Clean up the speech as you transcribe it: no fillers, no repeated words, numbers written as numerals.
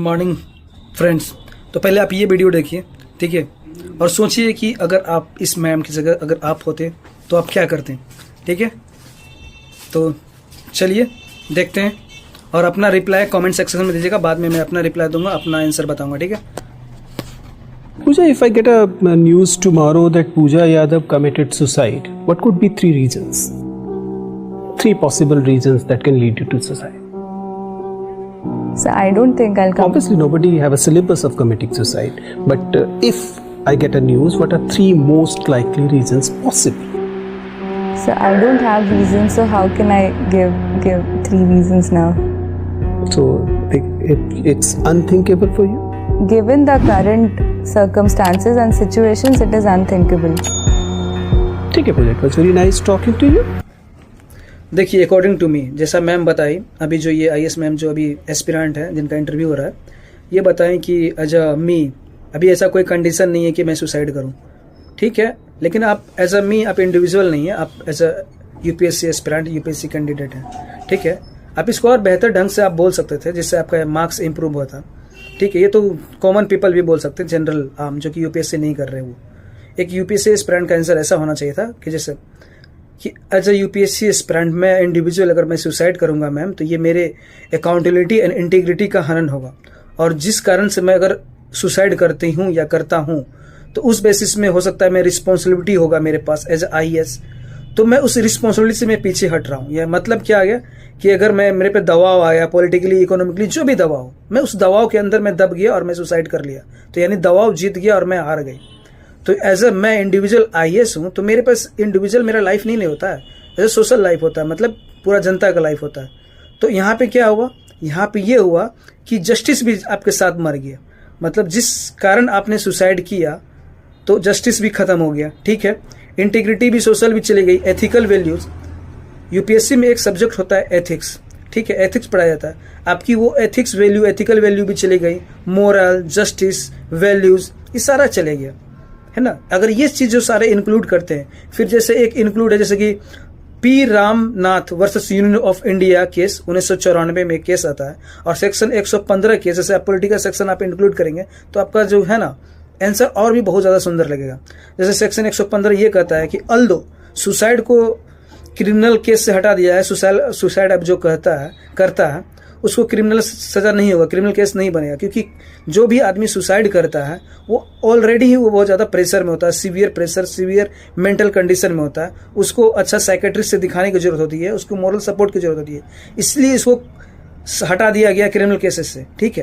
Morning friends. तो पहले आप ये वीडियो देखिए, ठीक है, और सोचिए कि अगर आप इस मैम की जगह अगर आप होते तो आप क्या करते, ठीक है। तो चलिए देखते हैं और अपना रिप्लाई कमेंट सेक्शन में दीजिएगा, बाद में मैं अपना रिप्लाई दूंगा, अपना आंसर बताऊंगा, ठीक है। Pooja, if I get a news tomorrow that Pooja Yadav committed suicide, what could be 3 reasons? 3 possible reasons that can lead you to suicide. So I don't think I'll come. Obviously, nobody have a syllabus of committing suicide. But if I get a news, what are 3 most likely reasons possible? So I don't have reasons. So how can I give 3 reasons now? So it's unthinkable for you. Given the current circumstances and situations, it is unthinkable. ठीक है, Pooja. It was very nice talking to you. देखिए, according to me, जैसा ma'am बताई अभी, जो ये IAS ma'am जो अभी एस्पिरेंट है जिनका इंटरव्यू हो रहा है, ये बताएं कि एज अ मी अभी ऐसा कोई कंडीशन नहीं है कि मैं सुसाइड करूं, ठीक है। लेकिन आप एज अ मी, आप इंडिविजुअल नहीं है, आप as a UPSC aspirant, UPSC candidate हैं, ठीक है। आप इसको और बेहतर ढंग से आप बोल सकते थे जिससे आपका मार्क्स इंप्रूव होता, ठीक है। ये तो कॉमन पीपल भी बोल सकते हैं, जनरल आम जो कि यूपीएससी नहीं कर रहे। वो एक यूपीएससी एस्पिरेंट का आंसर ऐसा होना चाहिए था कि जैसे कि एज अ यूपीएससी एस्पिरेंट मैं इंडिविजुअल अगर मैं सुसाइड करूंगा मैम, तो ये मेरे अकाउंटेबिलिटी एंड इंटीग्रिटी का हनन होगा, और जिस कारण से मैं अगर सुसाइड करती हूँ या करता हूँ तो उस बेसिस में हो सकता है मैं रिस्पॉन्सिबिलिटी होगा मेरे पास एज आईएएस, तो मैं उस रिस्पॉन्सिबिलिटी से मैं पीछे हट रहा हूँ। यह मतलब क्या आ गया कि अगर मैं मेरे पे दबाव आया, पॉलिटिकली, इकोनॉमिकली, जो भी दबाव, मैं उस दबाव के अंदर मैं दब गया और मैं सुसाइड कर लिया, तो यानी दबाव जीत गया और मैं हार गई। तो एज अ मैं इंडिविजुअल आईएएस हूँ, तो मेरे पास इंडिविजुअल मेरा लाइफ नहीं होता है, एज अ सोशल लाइफ होता है, मतलब पूरा जनता का लाइफ होता है। तो यहाँ पे क्या हुआ, यहाँ पे ये हुआ कि जस्टिस भी आपके साथ मर गया, मतलब जिस कारण आपने सुसाइड किया तो जस्टिस भी खत्म हो गया, ठीक है। इंटीग्रिटी भी, सोशल भी चली गई, एथिकल वैल्यूज, यूपीएससी में एक सब्जेक्ट होता है एथिक्स, ठीक है, एथिक्स पढ़ाया जाता है, आपकी वो एथिक्स वैल्यू, एथिकल वैल्यू भी चली गई, मोरल, जस्टिस, वैल्यूज, ये सारा चले गया, है ना। अगर ये चीज जो सारे इंक्लूड करते हैं, फिर जैसे एक इंक्लूड है जैसे कि P Ramnath versus union of India case 1994 में केस आता है, और सेक्शन 115 केस, जैसे आप पॉलिटिकल सेक्शन आप इंक्लूड करेंगे तो आपका जो है ना आंसर और भी बहुत ज्यादा सुंदर लगेगा। जैसे सेक्शन 115 ये कहता है कि अल्दो सुसाइड को क्रिमिनल केस से हटा दिया है, सुसाइड अब जो करता है उसको क्रिमिनल सजा नहीं होगा, क्रिमिनल केस नहीं बनेगा, क्योंकि जो भी आदमी सुसाइड करता है वो ऑलरेडी ही वो बहुत ज़्यादा प्रेशर में होता है, severe pressure, severe mental condition में होता है, उसको अच्छा साइकेट्रिस्ट से दिखाने की जरूरत होती है, उसको मॉरल सपोर्ट की जरूरत होती है, इसलिए इसको हटा दिया गया क्रिमिनल केसेस से, ठीक है।